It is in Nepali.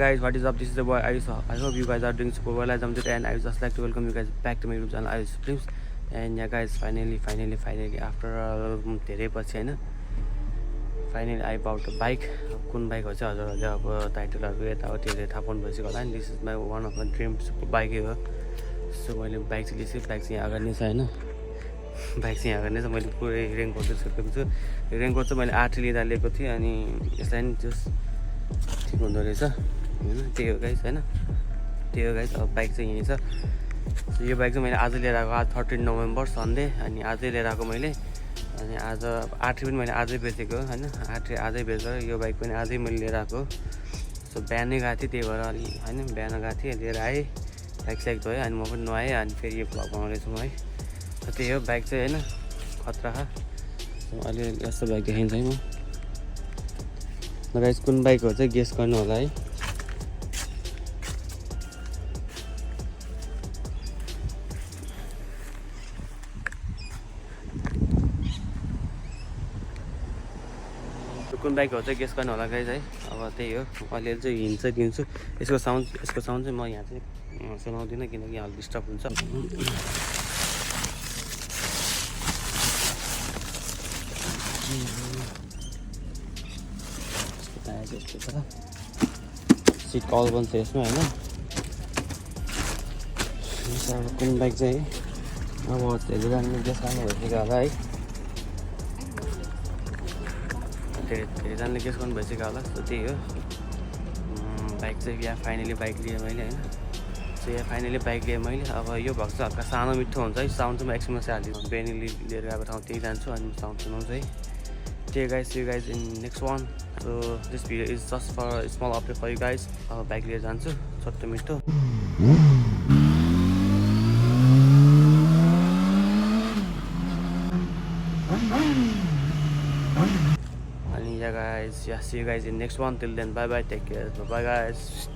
guys, what is up? This is the boy Ayush. I hope you guys are doing super well as I'm today, and I would just like to welcome you guys back to my YouTube channel Ayush Films. And yeah guys, finally after धेरै पछि हैन finally I bought a bike. कुन बाइक हो चाहिँ हजुरहरूले अब टाइटलहरु यताउतिले थाहा पाउनु भइसक्यो होला नि. This is my one of my dream super bike हो. सो मैले बाइक चाहिँ लिएको छु. बाइक चाहिँ यहाँ अगाडि नै छ हैन. बाइक चाहिँ यहाँ अगाडि नै छ. मैले पुरै रेनकोट चाहिँ सुकेको छु. रेनकोट चाहिँ मैले 8 लिँदा लिएको थिएँ अनि यसलाई नि जस ठिक हुँदो रहेछ हैन. त्यही हो गाइस हैन. त्यही हो गाइस. अब बाइक चाहिँ यही छ. सो यो बाइक चाहिँ मैले आज लिएर आएको. आज 13 नोभेम्बर सन्डे अनि आजै लिएर आएको मैले. अनि आज 8 पनि मैले आजै बेचेको हैन. 8 आजै बेचेर यो बाइक पनि आजै मैले लिएर आएको. सो बिहानै गएको थिएँ त्यही भएर अलि हैन बिहान गएको थिएँ लिएर आएँ. बाइक साइक भयो अनि म पनि नुहाएँ अनि फेरि यो भ्लग बनाउँदैछु म है. सो त्यही हो बाइक चाहिँ हैन खतरा छ. अहिले यस्तो बाइक देखाइन्छ है म. गाइस कुन बाइक हो चाहिँ गेस गर्नु होला है. कुन बाइक हो चाहिँ गेस गर्नु होला गाइस है. अब त्यही हो अलिअलि चाहिँ हिँड्छ दिन्छु. यसको साउन्ड चाहिँ म यहाँ चाहिँ सुनाउँदिनँ किनकि यहाँ डिस्टर्ब हुन्छ. सिट कल बन्छ यसमा होइन. कुन बाइक चाहिँ अब धेरैजनाले गेस गर्नु भइसक्यो होला है. धेरैजनाले गेस गर्नु भइसक्यो होला. सो त्यही हो बाइक चाहिँ यहाँ फाइनली बाइक लिएँ मैले होइन. सो यहाँ फाइनली बाइक लिएँ मैले. अब यो भएको चाहिँ हल्का सानो मिठो हुन्छ है. साउन्ड चाहिँ म एकछिनमा चाहिँ हालिदिन्छु. बेनी लिएर गएको ठाउँ त्यही जान्छु अनि साउन्ड सुनाउँछु है. त्यही guys see you guys in next one. So this video is just for a small update for you guys. अब बाइक लिएर जान्छु छोटो मिठो. And yeah guys, see you guys in next one. Till then, bye bye, take care, bye bye guys.